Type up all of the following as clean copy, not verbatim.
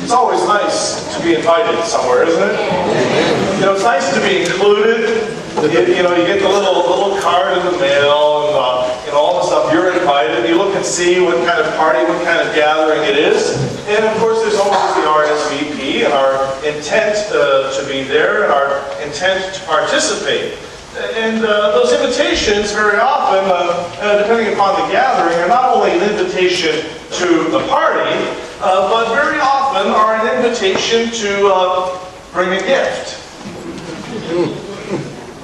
It's always nice to be invited somewhere, isn't it? You know, it's nice to be included. You know, you get the little card in the mail and all the stuff. You're invited. You look and see what kind of party, what kind of gathering it is. And of course, there's always the RSVP and our intent to be there and our intent to participate. And those invitations, very often, depending upon the gathering, are not only an invitation to the party, but very often are an invitation to bring a gift.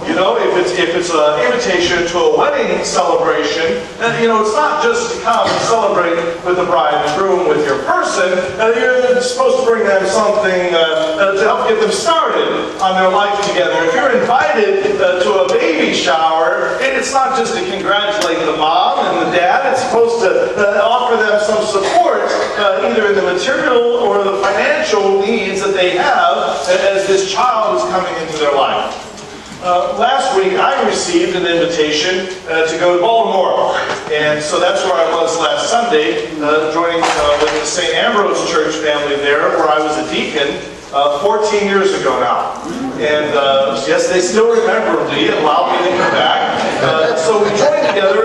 You know, if it's an invitation to a wedding celebration, you know, it's not just to come and celebrate with the bride and groom with your person. You're supposed to bring them something to help get them started on their life together. If you're invited to a baby shower, it's not just to congratulate the mom and the dad. It's supposed to offer them some support, either in the material or the financial needs that they have as this child is coming into their life. Last week, I received an invitation to go to Baltimore, and so that's where I was last Sunday, joining with the St. Ambrose Church family there, where I was a deacon 14 years ago now. And yes, they still remember me and allowed me to come back. So we joined together,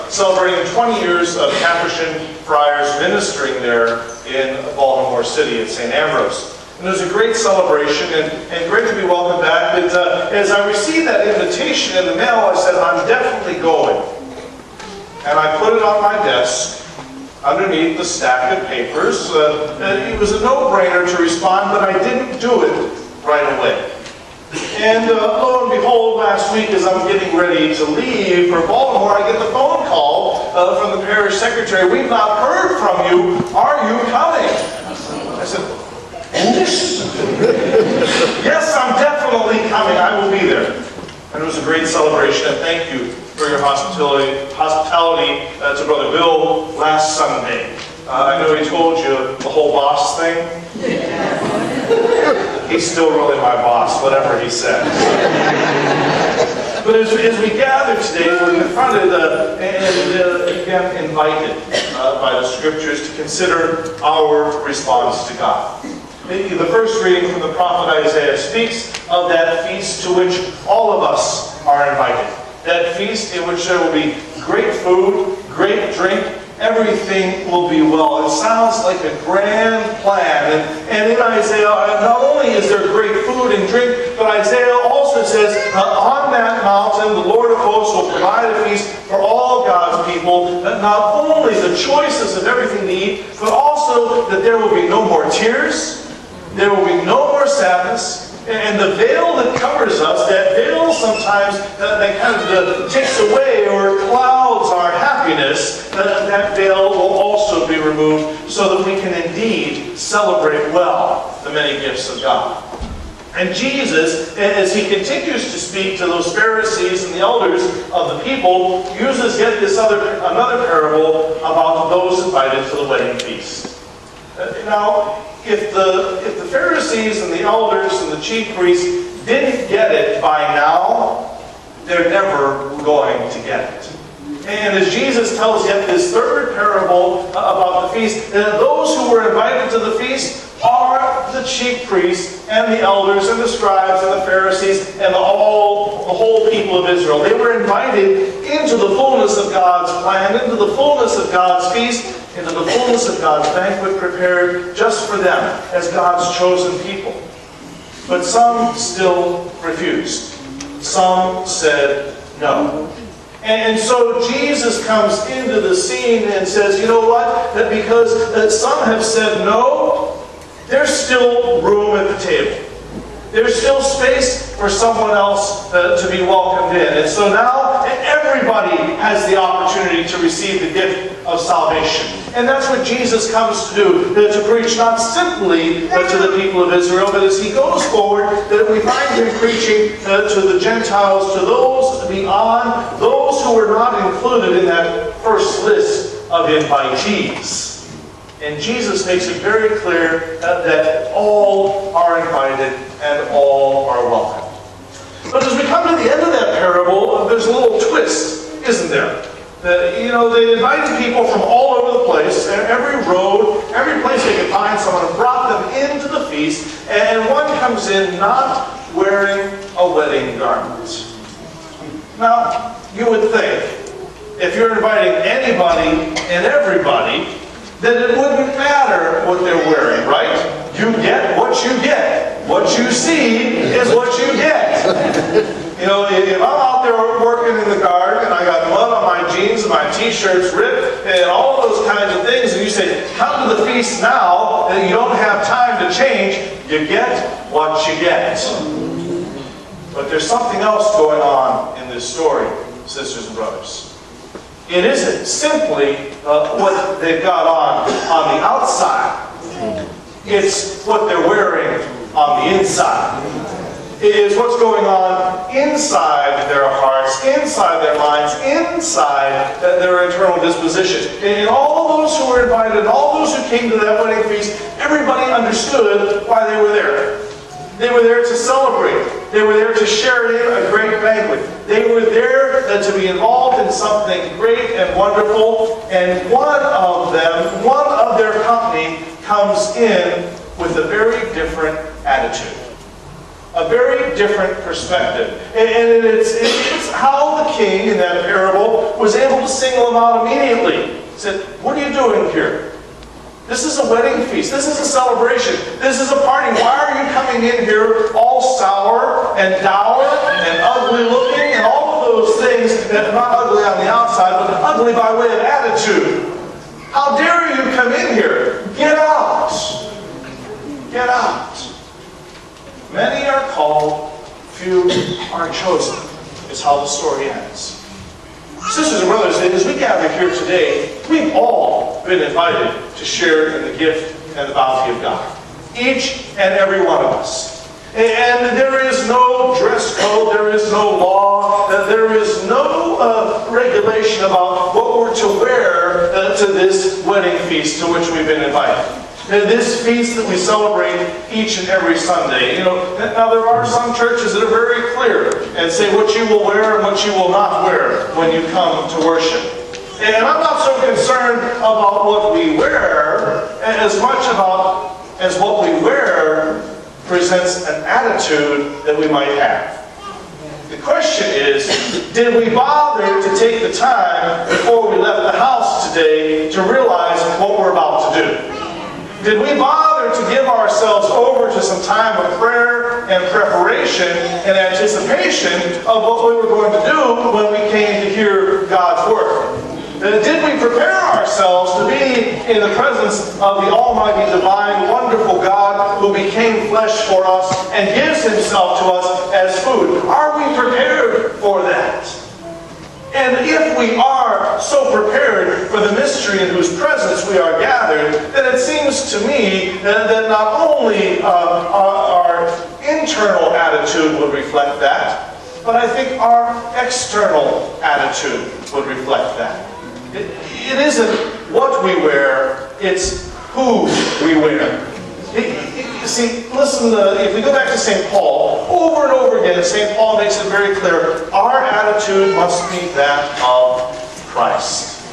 celebrating 20 years of Capuchin friars ministering there in Baltimore City at St. Ambrose. And it was a great celebration and great to be welcomed back. But as I received that invitation in the mail, I said, I'm definitely going. And I put it on my desk underneath the stack of papers. It was a no-brainer to respond, but I didn't do it right away. And lo and behold, last week as I'm getting ready to leave for Baltimore, I get the phone call from the parish secretary. We've not heard from you. Are you coming? I said, yes, I'm definitely coming. I will be there. And it was a great celebration, and thank you for your hospitality to Brother Bill last Sunday. I know he told you the whole boss thing. He's still really my boss, whatever he says. But as we gather today, we're confronted and again invited by the Scriptures to consider our response to God. The first reading from the prophet Isaiah speaks of that feast to which all of us are invited. That feast in which there will be great food, great drink, everything will be well. It sounds like a grand plan. And in Isaiah, not only is there great food and drink, but Isaiah also says, on that mountain, the Lord of hosts will provide a feast for all God's people. That not only the choices of everything to eat, but also that there will be no more tears. There will be no more sadness. And the veil that covers us, that veil sometimes that kind of takes away or clouds our happiness, that veil will also be removed so that we can indeed celebrate well the many gifts of God. And Jesus, as he continues to speak to those Pharisees and the elders of the people, uses yet another parable about those invited to the wedding feast. Now, if the Pharisees and the elders and the chief priests didn't get it by now, they're never going to get it. And as Jesus tells yet this third parable about the feast, those who were invited to the feast are the chief priests and the elders and the scribes and the Pharisees and the whole people of Israel. They were invited into the fullness of God's plan, into the fullness of God's feast, into the fullness of God's banquet prepared just for them as God's chosen people. But some still refused. Some said no. And so Jesus comes into the scene and says, you know what? That because some have said no, there's still room at the table. There's still space for someone else to be welcomed in. And so now everybody has the opportunity to receive the gift of salvation. And that's what Jesus comes to do, to preach not simply to the people of Israel, but as he goes forward, that we find him preaching to the Gentiles, to those beyond, those who were not included in that first list of invitees. And Jesus makes it very clear that all are invited and all are welcome. But as we come to the end of that parable, there's a little twist, isn't there? They invited people from all over the place, every road, every place they could find someone, and brought them in not wearing a wedding garment. Now, you would think, if you're inviting anybody and everybody, that it wouldn't matter what they're wearing, right? You get what you get. What you see is what you get. You know, if I'm out there working in the garden and I got mud on my jeans and my t-shirt's ripped and all those kinds of things, and you say, come to the feast now, and you don't have time to change, you get what you get. But there's something else going on in this story, sisters and brothers. It isn't simply what they've got on the outside. It's what they're wearing on the inside. It is what's going on inside their hearts, inside their minds, inside their internal disposition. And all those who were invited, all those who came to that wedding feast, everybody understood why they were there. They were there to celebrate. They were there to share in a great banquet. They were there to be involved in something great and wonderful. And one of them, one of their company, comes in with a very different attitude. A very different perspective. And it's how the king in that parable was able to single him out immediately. He said, what are you doing here? This is a wedding feast. This is a celebration. This is a party. Why are you coming in here all sour and dour and ugly looking and all of those things, that not ugly on the outside, but ugly by way of attitude? How dare you come in here? Get out. Get out. Many are called, few are chosen, is how the story ends. Sisters and brothers, as we gather here today, we've all been invited to share in the gift and the bounty of God. Each and every one of us. And there is no dress code, there is no law, there is no regulation about what we're to wear to this wedding feast to which we've been invited. This feast that we celebrate each and every Sunday. You know, now there are some churches that are very clear and say what you will wear and what you will not wear when you come to worship. And I'm not so concerned about what we wear as much about as what we wear presents an attitude that we might have. The question is, did we bother to take the time before we left the house today to realize what we're about to do? Did we bother to give ourselves over to some time of prayer and preparation and anticipation of what we were going to do when we came to hear God's Word? Did we prepare ourselves to be in the presence of the Almighty, Divine, wonderful God who became flesh for us and gives Himself to us as food? Are we prepared for that? And if we are so prepared for the mystery in whose presence we are gathered, then it seems to me that not only our internal attitude would reflect that, but I think our external attitude would reflect that. It isn't what we wear, it's who we wear. You see, listen, if we go back to St. Paul, over and over again, St. Paul makes it very clear, our attitude must be that of Christ.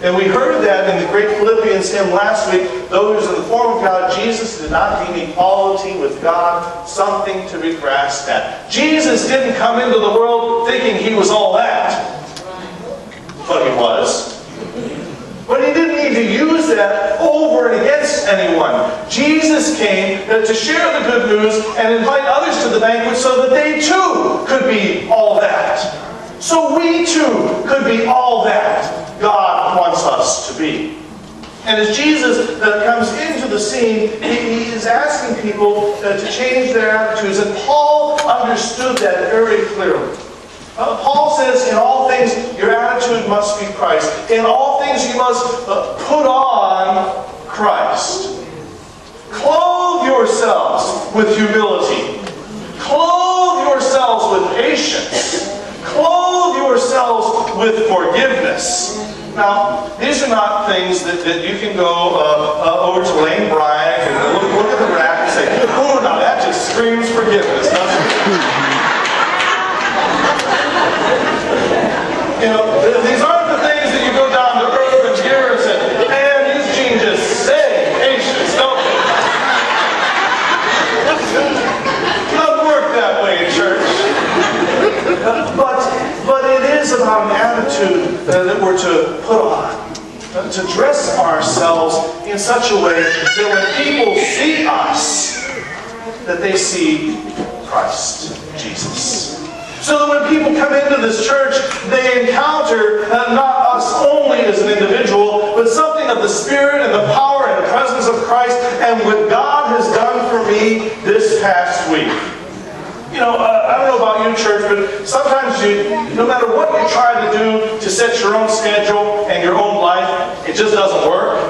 And we heard that in the great Philippians hymn last week, though he was in the form of God, Jesus did not deem equality with God something to be grasped at. Jesus didn't come into the world thinking He was all that. But He was. But He didn't need to use that over and against anyone. Jesus came to share the good news and invite others to the banquet so that they too could be all that. So we too could be all that God wants us to be. And as Jesus comes into the scene, He is asking people to change their attitudes. And Paul understood that very clearly. Paul says, in all things, your attitude must be Christ. In all things, you must put on Christ. Clothe yourselves with humility. Clothe yourselves with patience. Clothe yourselves with forgiveness. Now, these are not things that you can go over to Lane Bryant and look at the rack and say, oh, now that just screams forgiveness, doesn't it? You know, these aren't the things that you go down to Urban Gear and say, man, these jeans just say patience, don't they? that we're to put on, to dress ourselves in such a way that when people see us, that they see Christ Jesus. So that when people come into this church, they encounter not us only as an individual, but something of the Spirit and the power and the presence of Christ and what God has done for me this past week. You know, I don't know about you, church, but sometimes no matter what you try to do to set your own schedule and your own life, it just doesn't work.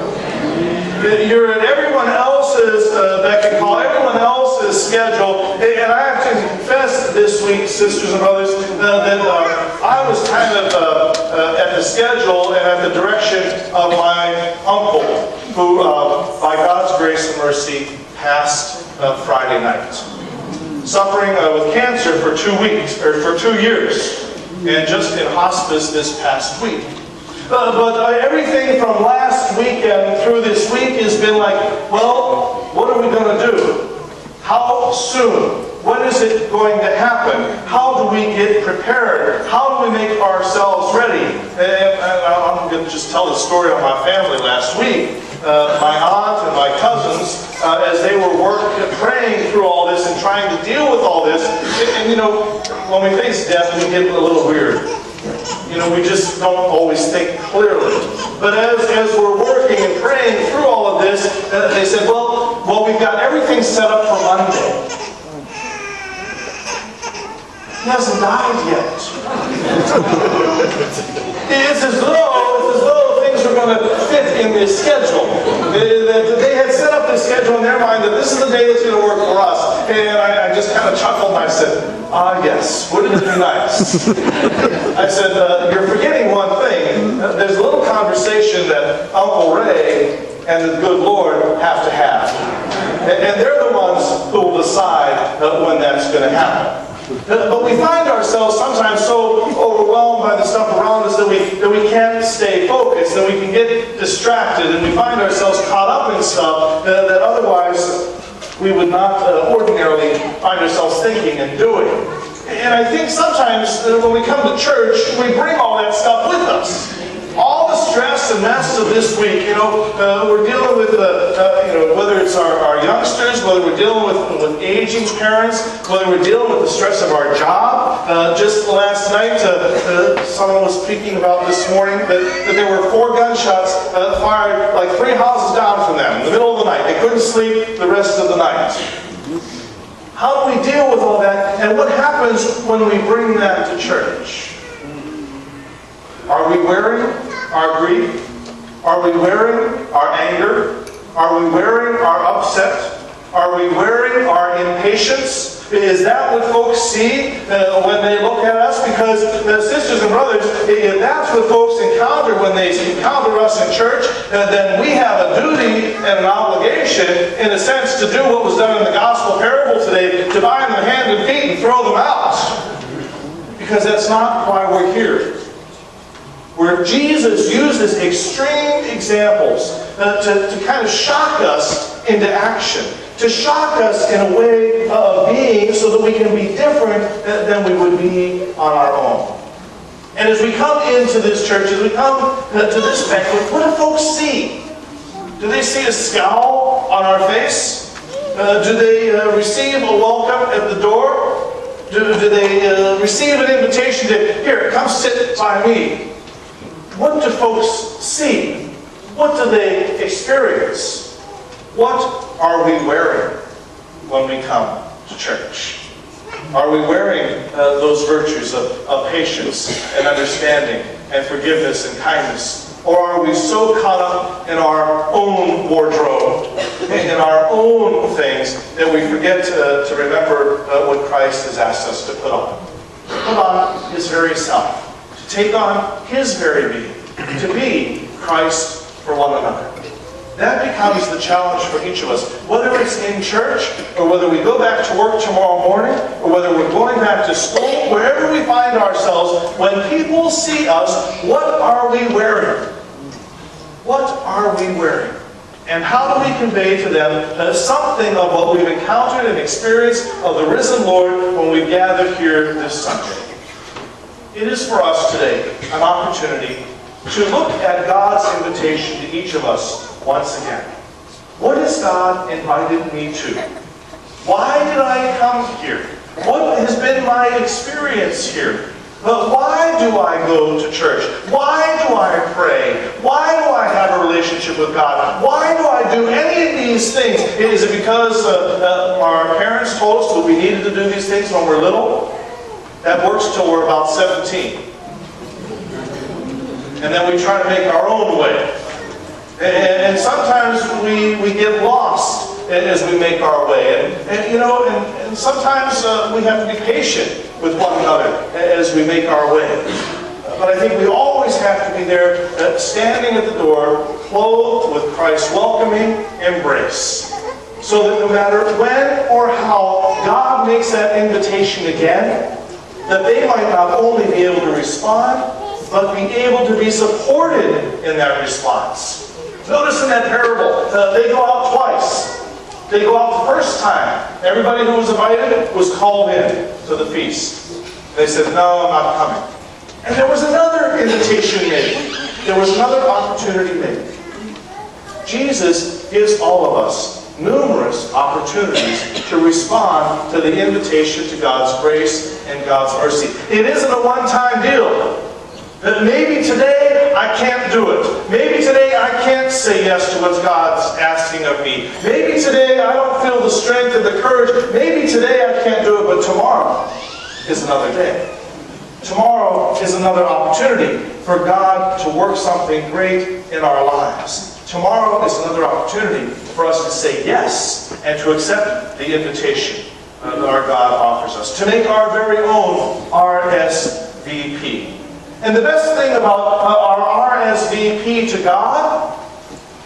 You're at everyone else's beck and call, everyone else's schedule. And I have to confess this week, sisters and brothers, that I was kind of at the schedule and at the direction of my uncle, who, by God's grace and mercy, passed Friday night. Suffering with cancer for 2 weeks, or for 2 years, and just in hospice this past week. But everything from last weekend through this week has been like, well, what are we going to do? How soon? When is it going to happen? How do we get prepared? How do we make ourselves ready? And I'm going to just tell the story of my family last week. My aunt and my cousins, as they were praying through all this and trying to deal with all this, and you know, when we face death, we get a little weird. You know, we just don't always think clearly. But as we're working and praying through all of this, they said, well, we've got everything set up for Monday. He hasn't died yet. It's as though things were going to fit in this schedule. They had set up this schedule in their mind that this is the day that's going to work for us. And I just kind of chuckled and I said, yes, wouldn't it be nice? I said, you're forgetting one thing. There's a little conversation that Uncle Ray and the good Lord have to have. And they're the ones who will decide when that's going to happen. But we find ourselves sometimes so overwhelmed by the stuff around us that we can't stay focused, that we can get distracted, and we find ourselves caught up in stuff that otherwise we would not ordinarily find ourselves thinking and doing. And I think sometimes when we come to church, we bring all that stuff with us. All the stress and mess of this week, we're dealing with, whether it's our youngsters, whether we're dealing with aging parents, whether we're dealing with the stress of our job. Just last night, someone was speaking about this morning that there were 4 gunshots fired like 3 houses down from them in the middle of the night. They couldn't sleep the rest of the night. How do we deal with all that? And what happens when we bring that to church? Are we wearing our grief? Are we wearing our anger? Are we wearing our upset? Are we wearing our impatience? Is that what folks see when they look at us? Because, sisters and brothers, if that's what folks encounter when they encounter us in church, then we have a duty and an obligation, in a sense, to do what was done in the gospel parable today, to bind them hand and feet and throw them out. Because that's not why we're here. Where Jesus uses extreme examples to kind of shock us into action, to shock us in a way of being so that we can be different than we would be on our own. And as we come into this church, as we come to this banquet, what do folks see? Do they see a scowl on our face? Do they receive a welcome at the door? Do they receive an invitation to, here, come sit by me? What do folks see? What do they experience? What are we wearing when we come to church? Are we wearing those virtues of patience and understanding and forgiveness and kindness? Or are we so caught up in our own wardrobe, in our own things, that we forget to remember what Christ has asked us to put on? Put on His very self. Take on His very being, to be Christ for one another. That becomes the challenge for each of us. Whether it's in church, or whether we go back to work tomorrow morning, or whether we're going back to school, wherever we find ourselves, when people see us, what are we wearing? What are we wearing? And how do we convey to them something of what we've encountered and experienced of the risen Lord when we gather here this Sunday? it is for us today an opportunity to look at God's invitation to each of us once again. What has God invited me to? Why did I come here? What has been my experience here? But why do I go to church? Why do I pray? Why do I have a relationship with God? Why do I do any of these things? Is it because our parents told us that we needed to do these things when we're little? That works till we're about 17. And then we try to make our own way. And sometimes we get lost as we make our way. And sometimes we have to be patient with one another as we make our way. But I think we always have to be there, standing at the door, clothed with Christ's welcoming embrace. So that no matter when or how God makes that invitation again, that they might not only be able to respond, but be able to be supported in that response. Notice in that parable, they go out twice. They go out the first time. Everybody who was invited was called in to the feast. They said, no, I'm not coming. And there was another invitation made. There was another opportunity made. Jesus gives all of us numerous opportunities to respond to the invitation to God's grace and God's mercy. It isn't a one-time deal. That maybe today I can't do it. Maybe today I can't say yes to what God's asking of me. Maybe today I don't feel the strength and the courage. Maybe today I can't do it, but tomorrow is another day. Tomorrow is another opportunity for God to work something great in our lives. Tomorrow is another opportunity for us to say yes and to accept the invitation that our God offers us. To make our very own RSVP. And the best thing about our RSVP to God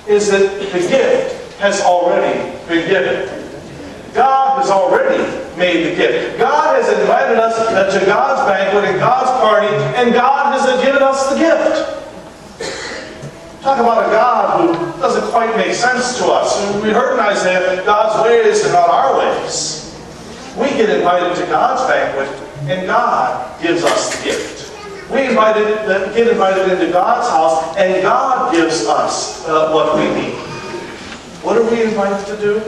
is that the gift has already been given. God has already made the gift. God has invited us to God's banquet and God's party, and God has given us the gift. Talk about a God who doesn't quite make sense to us. We heard in Isaiah, God's ways are not our ways. We get invited to God's banquet, and God gives us the gift. We get invited into God's house, and God gives us what we need. What are we invited to do?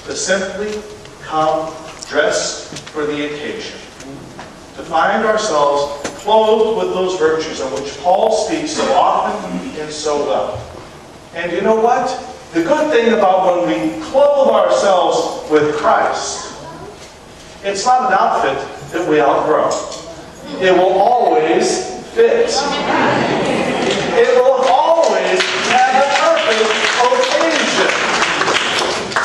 To simply come dressed for the occasion. To find ourselves clothed with those virtues on which Paul speaks so often and so well. And you know what? The good thing about when we clothe ourselves with Christ, it's not an outfit that we outgrow. It will always fit. It will always have a perfect occasion.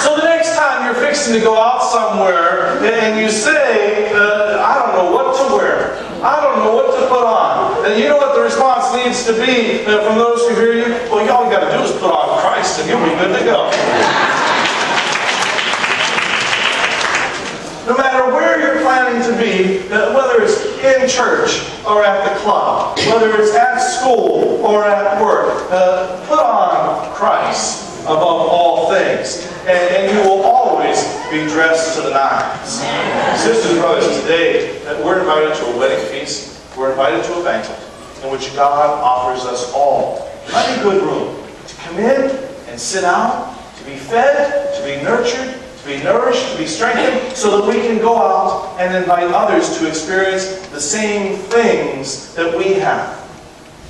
So the next time you're fixing to go out somewhere and you say, I don't know what to wear. I don't know what to put on. And you know what the response needs to be from those who hear you? Well, all you got to do is put on Christ and you'll be good to go. No matter where you're planning to be, whether it's in church or at the club, whether it's at school or at work, put on Christ above all things, and you will always be dressed to the nines. Sisters and brothers, today we're invited to a wedding feast. We're invited to a banquet in which God offers us all plenty good room to come in and sit down, to be fed, to be nurtured, to be nourished, to be strengthened, so that we can go out and invite others to experience the same things that we have.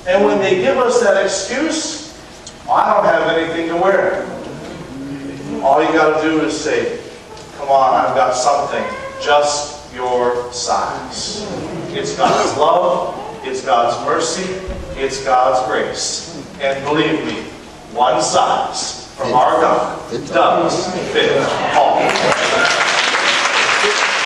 And when they give us that excuse, I don't have anything to wear. All you got to do is say, come on, I've got something just your size. It's God's love, it's God's mercy, it's God's grace. And believe me, one size from our God does fit all.